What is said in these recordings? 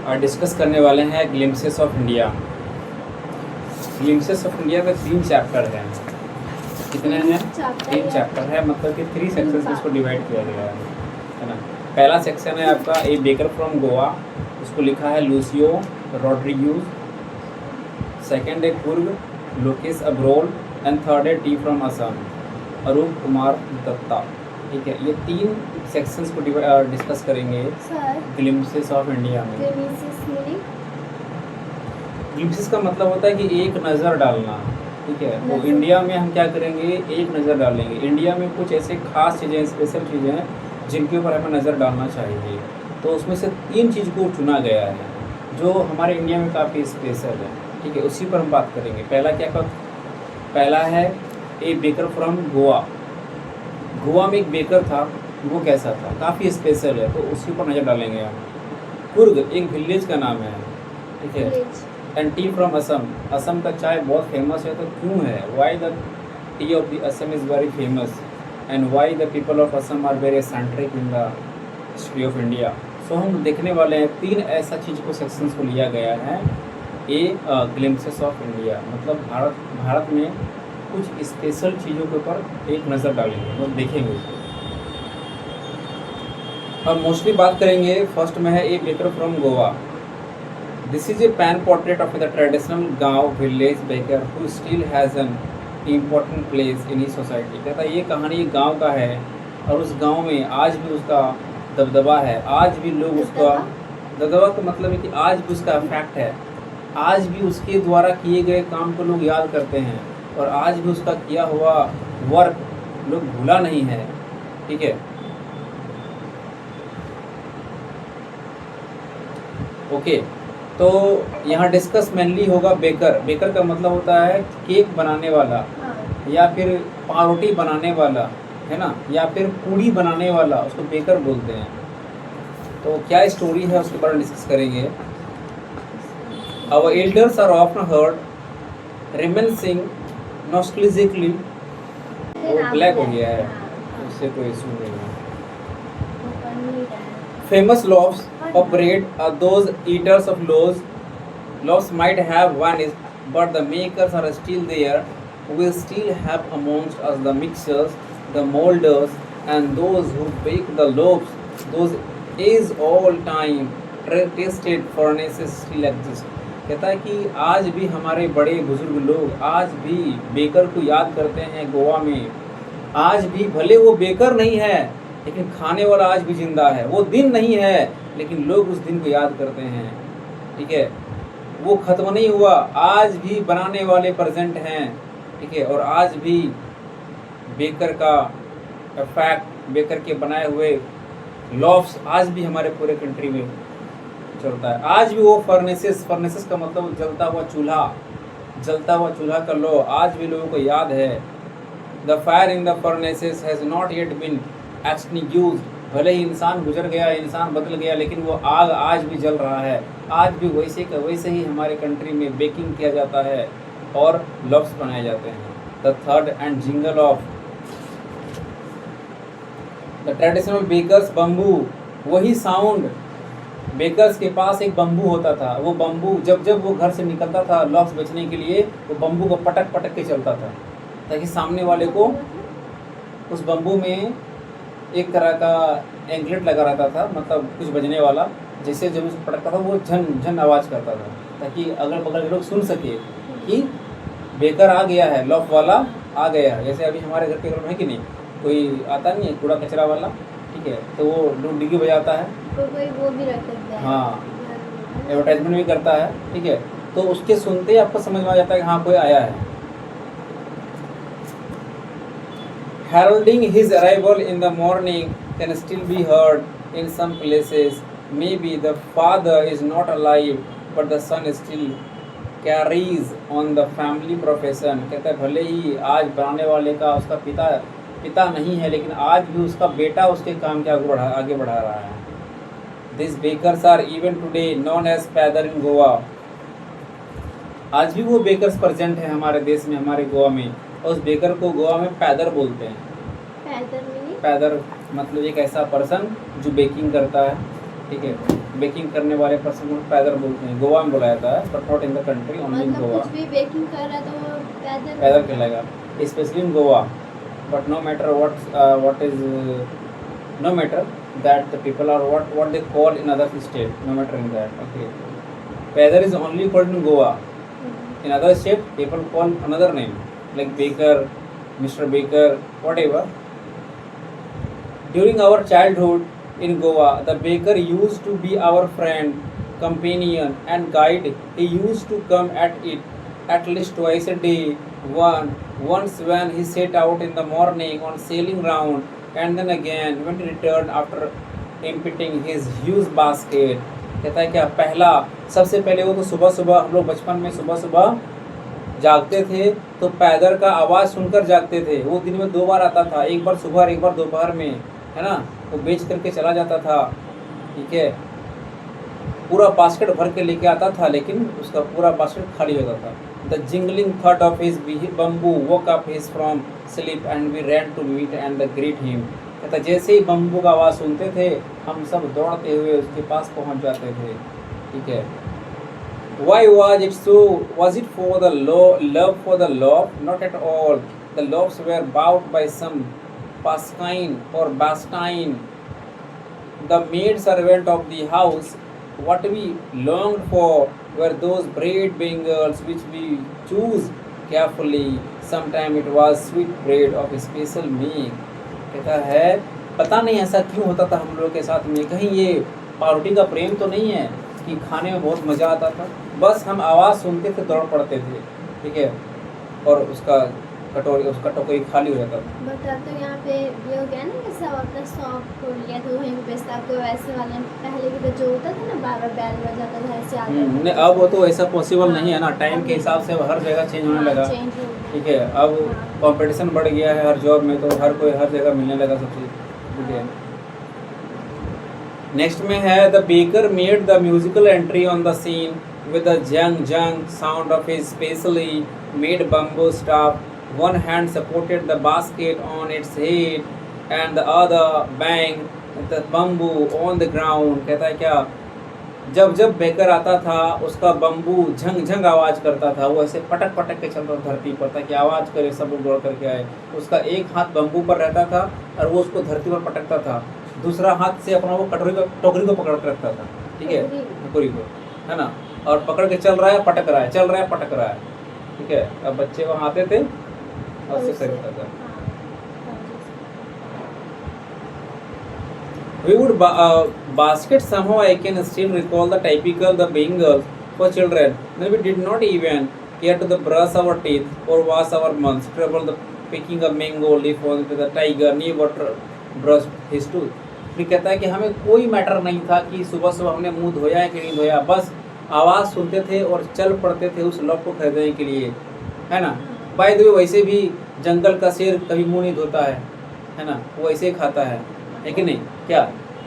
और डिस्कस करने वाले हैं glimpses of India. Glimpses of India में 3 चैप्टर हैं। कितने हैं? 3 चैप्टर है, मतलब कि 3 सेक्शंस में इसको डिवाइड किया गया है ना। पहला सेक्शन है आपका ए बेकर फ्रॉम गोवा, उसको लिखा है लूसियो रॉड्रिग्यूज। सेकंड है कुर्ग लोकेश अब्रोल एंड थर्ड है टी फ्रॉम असम अरूप कुमार दत्ता। ठीक है, ये 3 सेक्शंस को डिस्कस करेंगे ग्लिम्पसेस ऑफ इंडिया में। ग्लिम्पसेस का मतलब होता है कि एक नज़र डालना। ठीक है, तो इंडिया में हम क्या करेंगे, एक नज़र डालेंगे। इंडिया में कुछ ऐसे खास चीज़ें, स्पेशल चीज़ें हैं जिनके ऊपर हमें नज़र डालना चाहिए। तो उसमें से 3 चीज़ को चुना गया है जो हमारे इंडिया में काफ़ी स्पेशल है। ठीक है, उसी पर हम बात करेंगे। पहला है a baker from Goa. Goa में एक बेकर था, वो कैसा था, काफ़ी स्पेशल है, तो उसी पर नज़र डालेंगे हम। कुर्ग एक विलेज का नाम है। ठीक है, and tea from Assam. Assam का चाय बहुत फेमस है, तो क्यों है, why the tea of the Assam is very famous and why the people of Assam are very centric in the history of India. So हम देखने वाले हैं 3 ऐसा चीज़ को सेक्शंस को लिया गया है। ए ग्लिम्पसेस ऑफ इंडिया मतलब भारत में कुछ स्पेशल चीज़ों के ऊपर एक नज़र डालेंगे, मतलब देखेंगे उसको। अब मोस्टली बात करेंगे, फर्स्ट में है a baker from Goa. This is a pan portrait of the traditional gaon village baker who still has an important place in he society. कहता है ये कहानी एक गांव का है और उस गांव में आज भी उसका दबदबा है, आज भी लोग उसका दबदबा का मतलब है कि आज भी उसका इफेक्ट है, आज भी उसके द्वारा किए गए काम को लोग याद करते हैं और आज भी उसका किया हुआ वर्क लोग भूला नहीं है। ठीक है, ओके, तो यहाँ डिस्कस मेनली होगा बेकर। बेकर का मतलब होता है केक बनाने वाला या फिर पावरोटी बनाने वाला, है ना, या फिर पूड़ी बनाने वाला, उसको बेकर बोलते हैं। तो क्या स्टोरी है उसके बारे में डिस्कस करेंगे। Our elders are often heard reminiscing nostalgically. वो ब्लैक हो गया है, उससे कोई इशू नहीं है। Famous loaves of bread are those eaters of loaves. Loaves might have vanished, but the makers are still there. We still have amongst us the mixers, the molders, and those who bake the loaves. Those is all time tasted furnaces still exist. कहता है कि आज भी हमारे बड़े बुजुर्ग लोग आज भी बेकर को याद करते हैं गोवा में। आज भी भले वो बेकर नहीं है लेकिन खाने वाला आज भी जिंदा है। वो दिन नहीं है लेकिन लोग उस दिन को याद करते हैं। ठीक है, वो ख़त्म नहीं हुआ, आज भी बनाने वाले प्रेजेंट हैं। ठीक है, और आज भी बेकर का इफेक्ट, बेकर के बनाए हुए लॉफ्स आज भी हमारे पूरे कंट्री में चलता है। आज भी वो फर्नेसेस का मतलब जलता हुआ चूल्हा का लो आज भी लोगों को याद है। The fire in the furnaces has not yet been extinguished. भले ही इंसान गुजर गया, इंसान बदल गया, लेकिन वो आग आज भी जल रहा है। आज भी वैसे ही हमारे कंट्री में बेकिंग किया जाता है और लव्स बनाए जाते हैं। द थर्ड and jingle of the traditional bakers bamboo. वही साउंड, बेकर्स के पास एक बम्बू होता था। वो बम्बू जब वो घर से निकलता था लव्स बेचने के लिए, वो बम्बू को पटक के चलता था ताकि सामने वाले को उस बम्बू में एक तरह का एंकलेट लगा रहता था, मतलब कुछ बजने वाला, जैसे जब उसको पटकता था वो झन झन आवाज़ करता था ताकि अगल बगल के लोग सुन सके कि बेकर आ गया है, लॉफ वाला आ गया है। जैसे अभी हमारे घर के घर में है कि नहीं, कोई आता नहीं है कूड़ा कचरा वाला, ठीक है, तो वो डिग्गी बजाता है, कोई वो भी रखता है, हाँ, एडवर्टाइजमेंट भी करता है। ठीक है, तो उसके सुनते ही आपको समझ में आ जाता है कि हाँ कोई आया है। Heralding his arrival in the morning can still be heard in some places. Maybe the father is not alive, but the son still carries on the family profession. कहता है भले ही आज बनाने वाले का उसका पिता नहीं है, लेकिन आज भी उसका बेटा उसके काम के आगे बढ़ा रहा है। These bakers are even today known as पैदर in Goa. आज भी वो बेकर्स प्रेजेंट है हमारे देश में, हमारे गोवा में, और उस बेकर को गोवा में पैदर बोलते हैं। पैदर मतलब एक ऐसा पर्सन जो बेकिंग करता है। ठीक है, बेकिंग करने वाले पर्सन को पैदल बोलते हैं, गोवा में बोला जाता है, but not in the country, only in मतलब गोवा। कुछ भी बेकिंग कर रहा है तो वो पैदल पैदल कहलाएगा, specially in Goa, but no matter what is no matter that the people are what they call in other state, no matter in that, okay, पैदल is only called in Goa, in other state people call another name like baker, Mr. Baker, whatever. During our childhood in Goa, the baker used to be our friend, companion, and guide. He used to come at least twice a day. Once when he set out in the morning on sailing round, and then again when he returned after emptying his huge basket. कहता है क्या पहला, सबसे पहले वो तो सुबह सुबह हम लोग बचपन में सुबह सुबह जागते थे तो पैदल का आवाज़ सुनकर जागते थे। वो दिन में 2 बार आता था, एक बार सुबह और एक बार दोपहर में, है ना। वो बेच करके चला जाता था, ठीक है, पूरा बास्केट भर के लेके आता था, लेकिन उसका पूरा बास्केट खाली होता था। The jingling thud of his bamboo woke up his from sleep and we ran to meet and the greet him. कहता जैसे ही बम्बू का आवाज़ सुनते थे हम सब दौड़ते हुए उसके पास पहुंच जाते थे, ठीक है। Why was it so? Was it for the love for the loaf? Not at all. The loaves were bought by some Pasquine or Bastine, the maid servant of the house. What we longed for were those bread bangles which we chose carefully. Sometimes it was sweet bread of special make. कहता है पता नहीं ऐसा क्यों होता था हम लोग के साथ में, कहीं ये पार्टी का प्रेम तो नहीं है कि खाने में बहुत मज़ा आता था, बस हम आवाज़ सुनते थे दौड़ पड़ते थे, ठीक है, और उसका टोकरी खाली हो जाता था। बट अब तो यहाँ पे ये हो गया ना कि सब अपना शॉप खोल लिया तो वहीं पे बेचता। अब तो वैसे वाले पहले की तो जो होता था ना 12 बैल बजाता था ऐसे आता था। नहीं, अब वो तो ऐसा पॉसिबल नहीं है ना, टाइम के हिसाब से अब हर जगह चेंज होने लगा, चेंज हो गया। ठीक है। अब कंपटीशन बढ़ गया है हर जॉब में, तो हर कोई हर जगह मिलने लगा सब चीज़, ठीक है। नेक्स्ट में है the baker made the musical entry on the scene with the jang sound of his specially made bamboo staff. One hand supported the basket on its head and the other banged the bamboo on the ground. कहता है क्या, जब जब baker आता था उसका bamboo Jhang Jhang आवाज़ करता था, वो ऐसे पटक पटक के चलता था धरती पर ताकि आवाज़ करे, सब लोग दौड़ करके आए। उसका एक हाथ बम्बू पर रहता था और वो उसको धरती पर पटकता था, दूसरा हाथ से अपना वो टोकरी को पकड़ कर रखता था, ठीक है, टोकरी को, है ना, और पकड़ के चल रहा है पटक रहा है, चल रहा है पटक रहा है, ठीक है। अब बच्चे वहाँ आते थे और उससे खरीदता था। We would basket somehow. I can still recall the typical the bangles for children. Then we did not even care to the brush our teeth or wash our mouths. Trouble the picking a mango leaf on the tiger never brushed his tooth. फिर कहता है कि हमें कोई matter नहीं था कि सुबह सुबह हमने मुंह धोया है कि नहीं धोया, बस आवाज़ सुनते थे और चल पड़ते थे उस लॉफ को खरीदने के लिए, है ना। बाय द वे वैसे भी जंगल का शेर कभी मुंह नहीं धोता है ना, वो ऐसे ही खाता है कि नहीं, क्या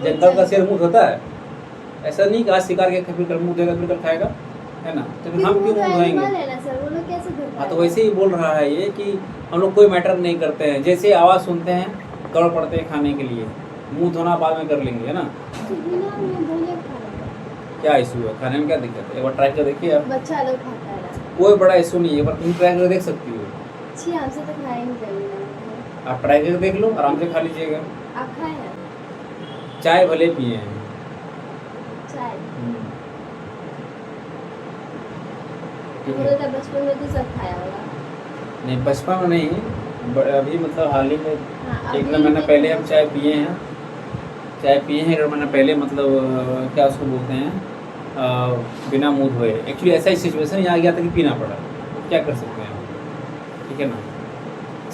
जंगल का शेर मुंह धोता है? ऐसा नहीं कि आज शिकार के फिर कल मुंह धोएगा फिर कल खाएगा, है ना, तो हम क्यों मुंह धोएंगे? हाँ, तो वैसे ही बोल रहा है ये कि हम लोग कोई मैटर नहीं करते हैं, जैसे आवाज़ सुनते हैं दौड़ पड़ते हैं खाने के लिए, मुंह धोना बाद में कर लेंगे, है ना। क्या इशू है खाने में, क्या दिक्कत है? एक बार ट्राई कर देखिए आप, बच्चा लोग खाता है, कोई बड़ा इशू नहीं है, एक बार तुम ट्राई कर देख सकती हो। अच्छी हमसे तो खाएंगे, आप ट्राई करके देख लो, आराम से खा लीजिएगा। आप खाए हैं चाय भले पिए हैं, चाय? ठीक मुझे है। तो बचपन में तो सब खाया होगा। नहीं बचपन में नहीं, अभी मतलब हाल ही में हाँ, 1 महीना पहले हम चाय पिए हैं, 1 महीना पहले, मतलब क्या उसको बोलते हैं, बिना मुँह धोए। एक्चुअली ऐसा ही सिचुएशन आ गया था कि पीना पड़ा, क्या कर सकते हैं, ठीक है ना,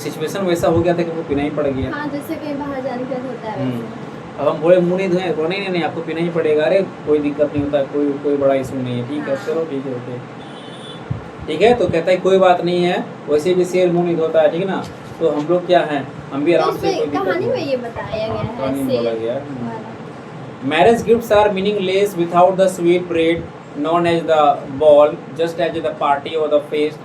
सिचुएशन वैसा हो गया था कि वो पीना ही पड़ गया। हाँ, जैसे कहीं बाहर जाने का होता है वैसे। अब हम बोले मुँह नहीं धोए, तो नहीं आपको पीना ही पड़ेगा। अरे कोई दिक्कत नहीं होता, कोई बड़ा इशू नहीं है, ठीक है, चलो ठीक है, ओके, ठीक है। तो कहता है कोई बात नहीं है, वैसे भी शेर मुँह नहीं धोता है, ठीक है ना। तो हम लोग क्या हैं, हम भी आराम से, कहानी में ये बताया गया है, कहानी में बोला गया। वाला। Marriage gifts are meaningless without the sweet bread known as the ball, just as the party or the feast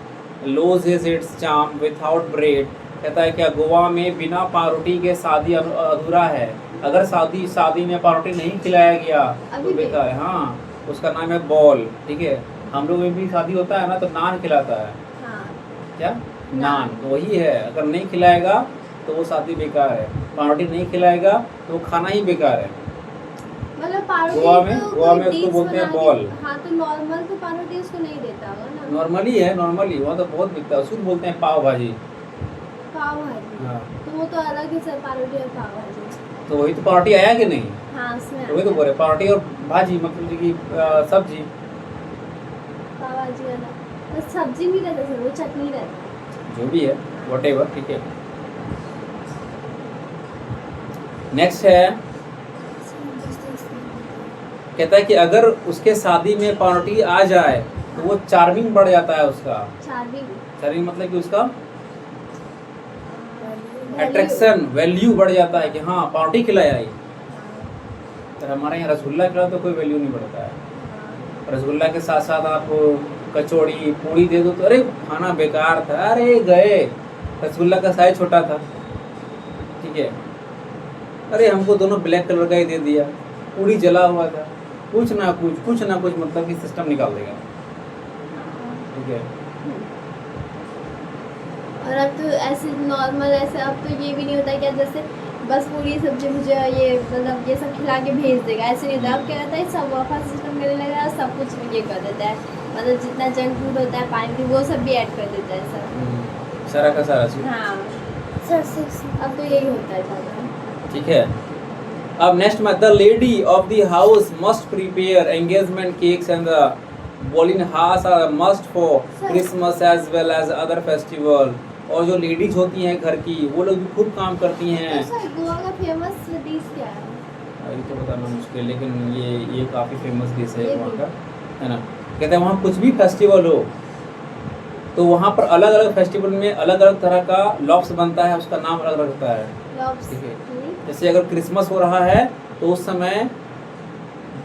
loses its charm without bread. कहता है क्या गोवा में बिना पावरोटी के शादी अधूरा है। अगर शादी में पार्टी नहीं खिलाया गया अभी तो भी? बेकार है। हाँ, उसका नाम है बॉल। ठीक है, हम लोग में भी शादी होता है ना तो नान खिलाता है। हाँ क्या? नान। नान, तो वही है, अगर नहीं खिलाएगा तो वो शादी बेकार है। पार्टी नहीं खिलाएगा तो वो खाना ही बेकार है। मतलब पारोटी गोवा में तो गोवा में कोई उसको dish बोलते हैं बना के- बॉल। हाँ तो नॉर्मल तो पारोटी उसको नहीं देता होगा ना। नॉर्मली है, नॉर्मली वहाँ तो बहुत बिकता है, उसको बोलते हैं पाव भाजी। पाव भाजी। हाँ, तो वो तो अलग ही सर, पारोटी और पाव भाजी। तो वही तो पार्टी आया कि नहीं? हाँ उसमें तो वही तो आता बोल है। रहे, पार्टी और भाजी मतलब कि सब्जी। पाव भाजी वाला बस सब्जी नहीं रहता सर, वो चटनी रहता जो भी है, वॉटेवर, ठीक है। नेक्स्ट है, कहता है कि अगर उसके शादी में पार्टी आ जाए तो वो चार्मिंग बढ़ जाता है उसका। चार्मिंग चार्मिंग मतलब कि उसका अट्रैक्शन, वैल्यू बढ़ जाता है कि हाँ पार्टी खिलाया ही। तो हमारे यहाँ रसगुल्ला खिलाओ तो कोई वैल्यू नहीं बढ़ता है। रसगुल्ला के साथ साथ आप कचौड़ी पूड़ी दे दो तो अरे खाना बेकार था, अरे गए, रसगुल्ला का साइज छोटा था। ठीक है, अरे हमको दोनों ब्लैक कलर का ही दे दिया, पूरी जला हुआ था, कुछ ना कुछ मतलब कि सिस्टम निकाल देगा। ठीक है, और अब तो ऐसे नॉर्मल ऐसे अब तो ये भी नहीं होता क्या, जैसे बस पूरी सब्जी मुझे ये मतलब ये सब खिला के भेज देगा, ऐसे नहीं होता। अब क्या रहता है, सब वापस सिस्टम करने लगा है, सब कुछ ये कर देता है, मतलब जितना जंक फूड होता है पानी वो सब भी ऐड कर देता है सर। सारा का सारा चीज। हाँ सर अब तो यही होता है ज़्यादा। ठीक है, अब नेक्स्ट में the lady of the house must prepare engagement cakes and the bolinhas are must for Christmas as well as other festival. और जो लेडीज होती हैं घर की, वो लोग भी खूब काम करती हैं। तो सर गोवा का फेमस डिश क्या है? ये तो बताना मुश्किल है, लेकिन ये काफ़ी फेमस डिश है ये वहाँ भी। का, है ना। कहते हैं वहाँ कुछ भी फेस्टिवल हो तो वहाँ पर अलग अलग फेस्टिवल में अलग अलग तरह का लॉप्स बनता है, उसका नाम अलग अलग होता है। लॉब्स ठीक है, जैसे अगर क्रिसमस हो रहा है तो उस समय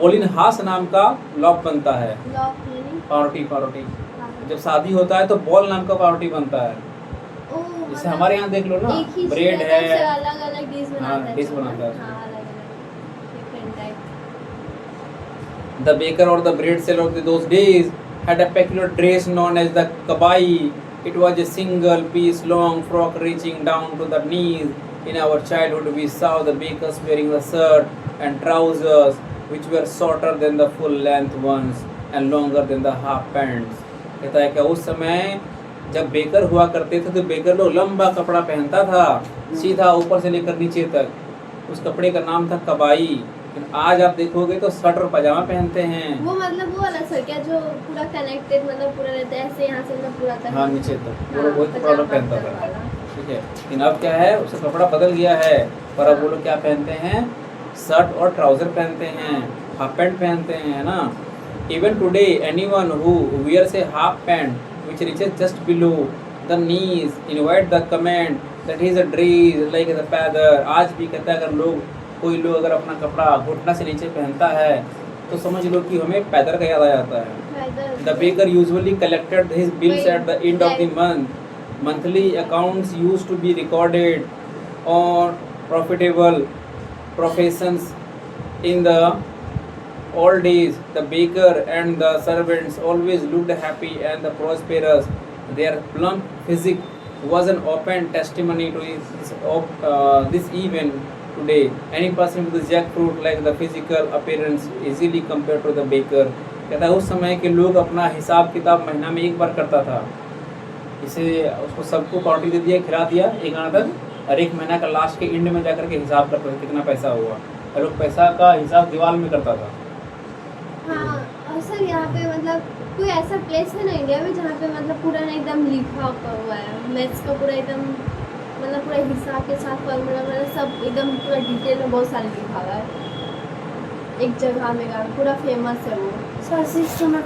बोलिनहास नाम का लॉप बनता है, लॉब मीनिंग पावरोटी। जब शादी होता है तो बॉल नाम का पावरोटी बनता है। जैसे हमारे यहाँ देख लो ना, एक ही ब्रेड चीज़ से है। अलग अलग डिश बनाता हाँ, है डिश जो बनाता है। हाँ अलग अलग different type. The baker or the bread seller of those days had a peculiar dress known as the kabai. It was a single piece long frock reaching down to the knees. In our childhood, we saw the bakers wearing the shirt and trousers, which were shorter than the full length ones and longer than the half pants. कहता है कि उस समय जब baker हुआ करते थे तो बेकर लोग लंबा कपड़ा पहनता था, सीधा ऊपर से लेकर नीचे तक। उस कपड़े का नाम था कबाई। लेकिन आज आप देखोगे तो शर्ट और पजामा पहनते हैं। वो मतलब वो वाला सर क्या जो पूरा कनेक्टेड मतलब पूरा रहता है ऐसे यहाँ से मतलब पूरा तक। हाँ, नीचे तक वो हाँ, लोग वही कपड़ा लोग पजामा पहनता तक था। वाला। ठीक है, लेकिन अब क्या है, उसका कपड़ा बदल गया है। पर अब वो लोग क्या पहनते हैं, शर्ट और ट्राउजर पहनते हैं, हाफ पैंट पहनते हैं, है ना। Even today anyone who wears a half pant which reaches just below the knees invite the comment that he is a dress like the feather। आज भी कहता है अगर कोई लोग अगर अपना कपड़ा घुटना से नीचे पहनता है तो समझ लो कि हमें पैदर का याद आ जाता है। The baker usually collected his bills at the end of the month. Monthly accounts used to be recorded on profitable professions in the old days. The baker and the servants always looked happy and the prosperous. Their plump physique was an open testimony to this even today. Any person with a jackfruit like the physical appearance easily compared to the baker। कहता है उस समय के लोग अपना हिसाब किताब महीना में एक बार करता था। इसे उसको सबको पार्टी दे दिया, खिला दिया एक आना तक, और एक महीना का लास्ट के एंड में जाकर के हिसाब करता था कितना पैसा हुआ। और लोग पैसा का हिसाब दीवार में करता था। हाँ और सर यहाँ पे मतलब कोई ऐसा प्लेस है ना इंडिया में जहाँ पे मतलब पूरा ना एकदम लिखा हुआ है मैथ्स का पूरा एकदम मतलब पूरा हिसाब के साथ फॉर्मूला मतलब सब एकदम पूरा डिटेल में बहुत सारे लिखा हुआ है एक जगह में का पूरा फेमस है वो। सर सिस्टम में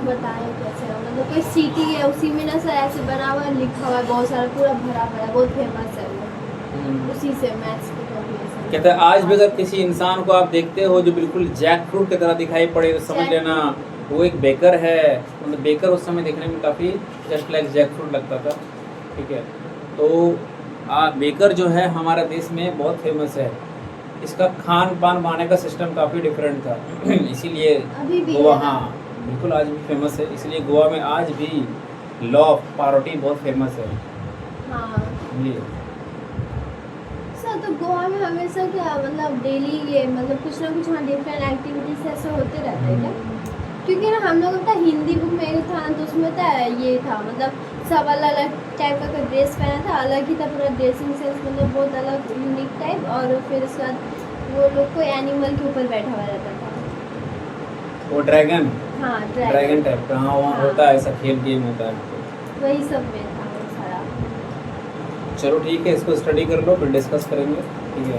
बताएं कैसे है? मतलब कोई सिटी है उसी में ना सर ऐसे बना हुआ है लिखा हुआ है बहुत सारा पूरा भरा भरा बहुत फेमस है वो उसी से मैथ्स की कॉम्बिनेशन। कहते हैं आज भी अगर किसी इंसान को आप देखते हो जो बिल्कुल जैक फ्रूट की तरह दिखाई पड़े तो समझ लेना वो एक बेकर है। मतलब बेकर उस समय देखने में काफ़ी जस्ट लाइक जैक फ्रूट लगता था। ठीक है, तो बेकर जो है हमारे देश में बहुत फेमस है। इसका खान पान बनाने का सिस्टम काफ़ी डिफरेंट था इसीलिए अभी भी गोवा, है ना? हाँ बिल्कुल आज भी फेमस है, इसलिए गोवा में आज भी लॉ ऑफ पारोटी बहुत फेमस है। हाँ ये सर, तो गोवा में हमेशा क्या मतलब डेली ये मतलब कुछ ना कुछ वहाँ डिफरेंट एक्टिविटीज ऐसे होते रहते हैं क्या? क्योंकि ना हम लोग का हिंदी बुक में एक था ना, तो उसमें था ये था मतलब सब अलग अलग टाइप का ड्रेस पहना था, अलग ही था पूरा ड्रेसिंग सेंस, मतलब बहुत अलग यूनिक टाइप। और फिर उसके बाद वो लोग कोई एनिमल के ऊपर बैठा हुआ रहता था। वो ड्रैगन हाँ ड्रैगन टाइप का, हाँ वहाँ हाँ। होता है ऐसा, खेल गेम होता है। वही सब में था वो सारा। चलो ठीक है, इसको स्टडी कर लो फिर डिस्कस करेंगे, ठीक है।